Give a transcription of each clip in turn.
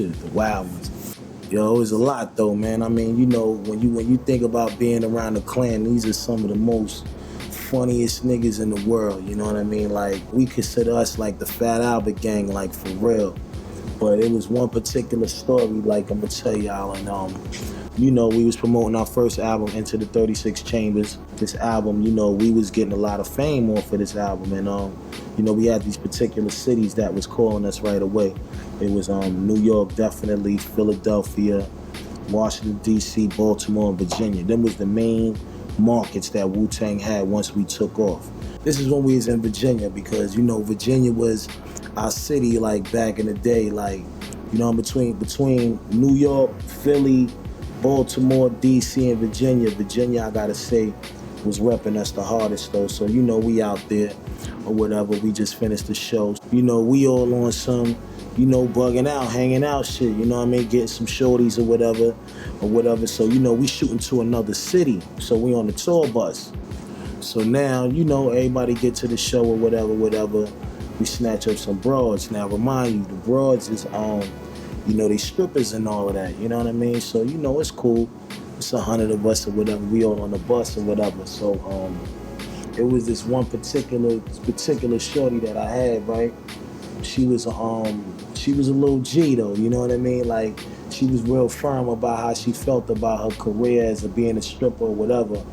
shit, the wild ones. Yo, it was a lot though, man. I mean, you know, when you think about being around the clan, these are some of the most funniest niggas in the world, you know what I mean? Like, we consider us like the Fat Albert gang, like for real. But it was one particular story, like I'm gonna tell y'all, and you know, we was promoting our first album, Into the 36 Chambers. This album, you know, we was getting a lot of fame off of this album, and you know, we had these particular cities that was calling us right away. It was New York, definitely, Philadelphia, Washington, D.C., Baltimore, and Virginia. Them was the main markets that Wu-Tang had once we took off. This is when we was in Virginia, because, you know, Virginia was our city, like, back in the day, like, you know, between New York, Philly, Baltimore, D.C., and Virginia. Virginia, I gotta say, was repping us the hardest, though. So, you know, we out there or whatever. We just finished the show. You know, we all on some, you know, bugging out, hanging out shit, you know what I mean? Getting some shorties or whatever. So, you know, we shooting to another city. So we on the tour bus. So now, you know, everybody get to the show or whatever. We snatch up some broads. Now, remind you, the broads is, you know, they strippers and all of that, you know what I mean? So, you know, it's cool. It's 100 of us or whatever. We all on the bus or whatever. So, it was this one particular shorty that I had, right? She was a little G though, you know what I mean? Like, she was real firm about how she felt about her career as being a stripper or whatever.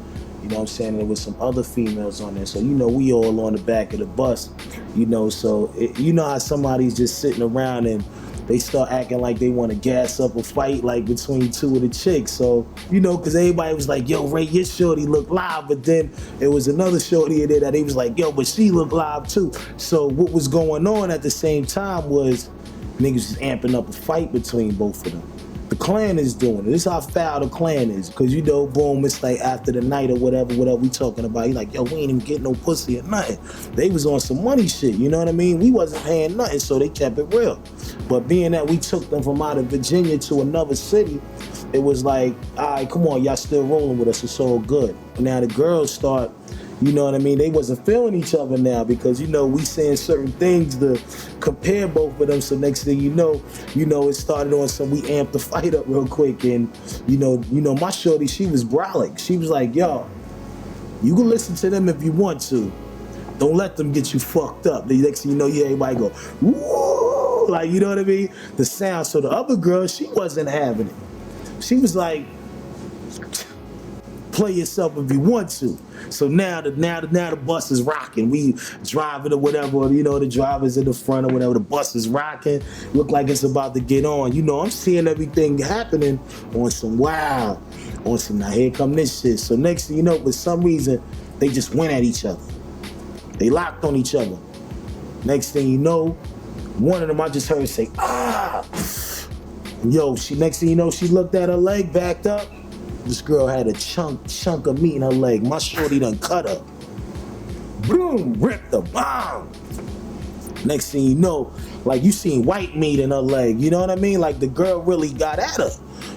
You know what I'm saying? There was some other females on there. So, you know, we all on the back of the bus, you know, so, you know how somebody's just sitting around and they start acting like they want to gas up a fight, like, between two of the chicks. So, you know, because everybody was like, yo, Ray, your shorty look live. But then it was another shorty in there that he was like, yo, but she look live too. So what was going on at the same time was niggas was amping up a fight between both of them. The clan is doing it. This is how foul the clan is. Because, you know, boom, it's like after the night or whatever we talking about. He like, yo, we ain't even getting no pussy or nothing. They was on some money shit, you know what I mean? We wasn't paying nothing, so they kept it real. But being that we took them from out of Virginia to another city, it was like, all right, come on, y'all still rolling with us, it's all good. Now the girls start, you know what I mean? They wasn't feeling each other now because, you know, we saying certain things to compare both of them. So next thing you know, it started on some, we amped the fight up real quick. And, you know, my shorty, she was brolic. She was like, yo, you can listen to them if you want to. Don't let them get you fucked up. The next thing you know, everybody go, woo, like, you know what I mean? The sound. So the other girl, she wasn't having it. She was like, play yourself if you want to. So now the bus is rocking. We driving or whatever, you know, the driver's in the front or whatever, the bus is rocking. Look like it's about to get on. You know, I'm seeing everything happening on some wow, on some now here come this shit. So next thing you know, for some reason, they just went at each other. They locked on each other. Next thing you know, one of them I just heard say, ah. Yo, next thing you know, she looked at her leg, backed up. This girl had a chunk of meat in her leg. My shorty done cut her. Boom, ripped her, bomb. Next thing you know, like you seen white meat in her leg. You know what I mean? Like the girl really got at her.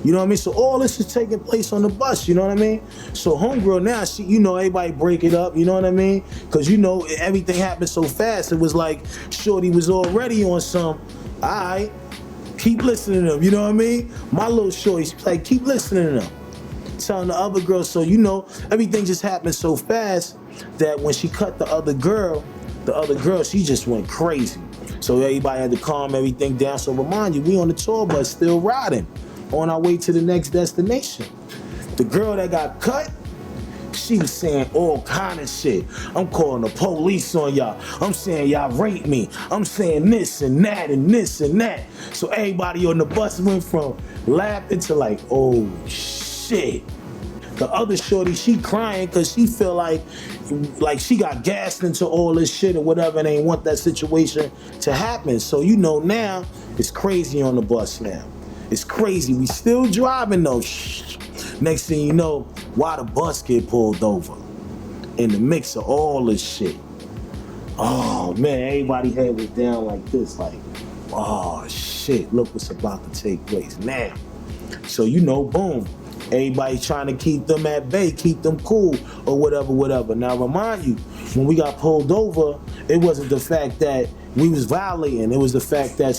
You know what I mean? So all this is taking place on the bus, you know what I mean? So homegirl now, she, you know, everybody break it up, you know what I mean? Cause you know, everything happened so fast. It was like shorty was already on some, all right, keep listening to them, you know what I mean? My little shorty, like, keep listening to them. Telling the other girl, so you know, everything just happened so fast that when she cut the other girl, she just went crazy. So everybody had to calm everything down. So remind you, we on the tour bus still riding on our way to the next destination. The girl that got cut, she was saying all kind of shit. I'm calling the police on y'all. I'm saying y'all raped me. I'm saying this and that and this and that. So everybody on the bus went from laughing to like, oh shit. The other shorty, she crying because she feel like she got gassed into all this shit or whatever and ain't want that situation to happen. So you know now, it's crazy on the bus now. It's crazy. We still driving though. Next thing you know, why the bus get pulled over in the mix of all this shit. Oh man, everybody's head was down like this, like, oh shit, look what's about to take place now. So you know, boom. Everybody trying to keep them at bay, keep them cool, or whatever. Now remind you, when we got pulled over, It wasn't the fact that we was violating. It was the fact that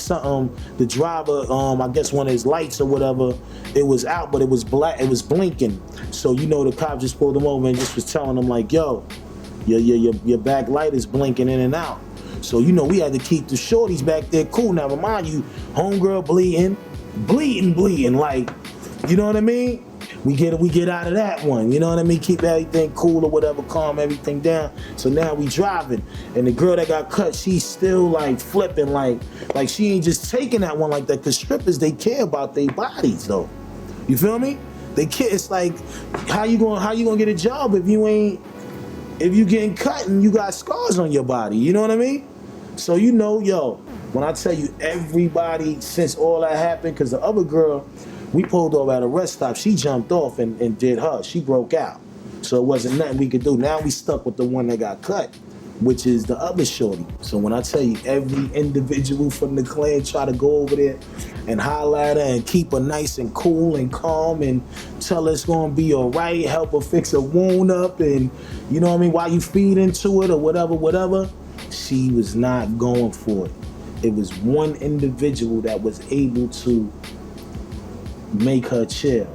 the driver, I guess one of his lights or whatever, it was out, but it was black. It was blinking. So the cop just pulled him over and just was telling him like, "Yo, your back light is blinking in and out." So we had to keep the shorties back there cool. Now remind you, homegirl bleeding, like, you know what I mean? We get out of that one, you know what I mean? Keep everything cool or whatever, calm everything down. So now we driving, and the girl that got cut, she's still like flipping, like she ain't just taking that one like that. Cause strippers, they care about their bodies though. You feel me? They care. It's like, how you gonna get a job if you getting cut and you got scars on your body? You know what I mean? So when I tell you everybody since all that happened, cause the other girl, we pulled over at a rest stop. She jumped off and did her. She broke out. So it wasn't nothing we could do. Now we stuck with the one that got cut, which is the other shorty. So when I tell you every individual from the clan try to go over there and holler at her and keep her nice and cool and calm and tell her it's gonna be all right, help her fix a wound up and, you know what I mean, while you feed into it or whatever, she was not going for it. It was one individual that was able to make her chill.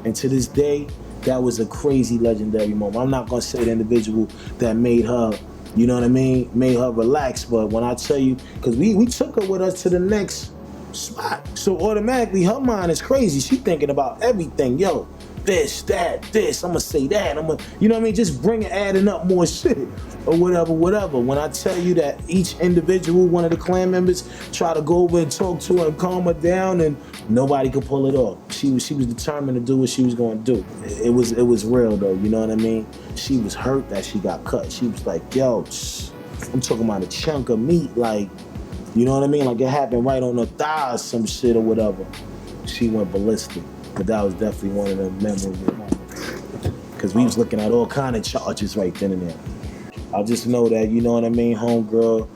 And to this day, that was a crazy, legendary moment. I'm not gonna say the individual that made her, you know what I mean, made her relax, but when I tell you, because we took her with us to the next spot. So automatically, her mind is crazy. She thinking about everything. Yo, this, that, this, I'm gonna say that. You know what I mean? Just adding up more shit or whatever. When I tell you that each individual, one of the clan members, try to go over and talk to her and calm her down, and nobody could pull it off. She was determined to do what she was gonna do. It was real though, you know what I mean? She was hurt that she got cut. She was like, yo, I'm talking about a chunk of meat, like, you know what I mean? Like it happened right on her thigh or some shit or whatever. She went ballistic. But that was definitely one of the memorable moments. Because we was looking at all kind of charges right then and there. I just know that, you know what I mean, homegirl,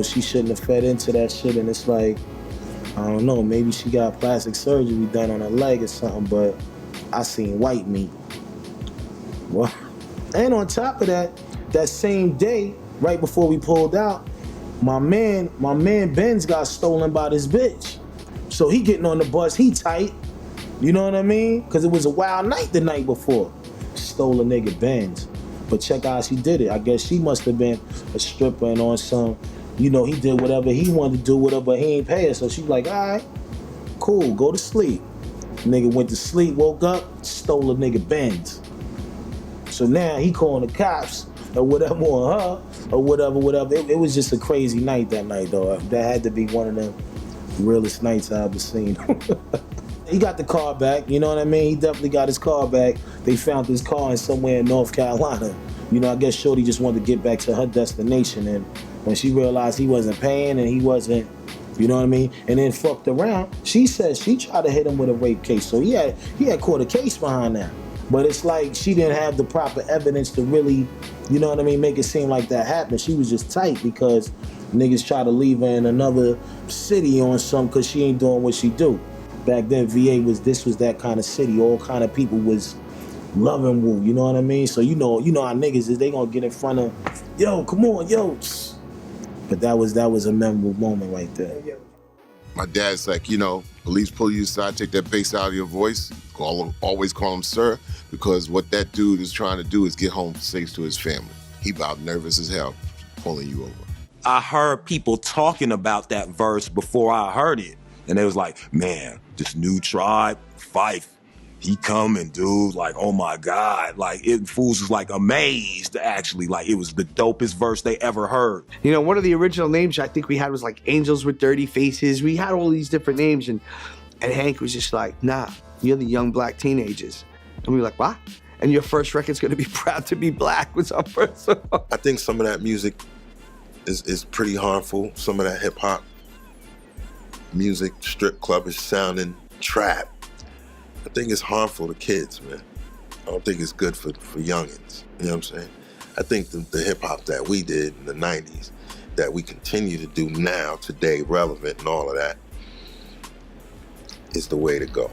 she shouldn't have fed into that shit, and it's like, I don't know, maybe she got plastic surgery done on her leg or something, but I seen white meat. Well, and on top of that same day, right before we pulled out, my man Benz got stolen by this bitch. So he getting on the bus, he tight. You know what I mean? Because it was a wild night the night before. Stole a nigga Benz. But check out how she did it. I guess she must have been a stripper and on some, he did whatever he wanted to do with her, but he ain't pay her. So she like, all right, cool, go to sleep. Nigga went to sleep, woke up, stole a nigga Benz. So now he calling the cops or whatever on her or whatever. It was just a crazy night that night though. That had to be one of the realest nights I've ever seen. He got the car back, you know what I mean? He definitely got his car back. They found his car in somewhere in North Carolina. I guess shorty just wanted to get back to her destination, and when she realized he wasn't paying and he wasn't, you know what I mean? And then fucked around, she said she tried to hit him with a rape case. So he had caught a case behind that. But it's like she didn't have the proper evidence to really, you know what I mean, make it seem like that happened. She was just tight because niggas try to leave her in another city on some because she ain't doing what she do. Back then, VA was that kind of city. All kind of people was loving Wu, you know what I mean? So you know how niggas is, they gonna get in front of, yo, come on, yo. But that was a memorable moment right there. My dad's like, police pull you aside, take that bass out of your voice, always call him sir, because what that dude is trying to do is get home safe to his family. He about nervous as hell pulling you over. I heard people talking about that verse before I heard it. And they was like, man, this new tribe, Fife, he coming, dude. Like, oh my God. Like, fools was like amazed, actually. Like, it was the dopest verse they ever heard. One of the original names I think we had was like Angels with Dirty Faces. We had all these different names, and Hank was just like, nah, you're the young black teenagers. And we were like, what? And your first record's gonna be Proud to Be Black was our first song. I think some of that music is pretty harmful. Some of that hip hop music, strip clubbish sounding, trap. I think it's harmful to kids, man. I don't think it's good for youngins, you know what I'm saying? I think the hip hop that we did in the 90s, that we continue to do now, today, relevant and all of that, is the way to go.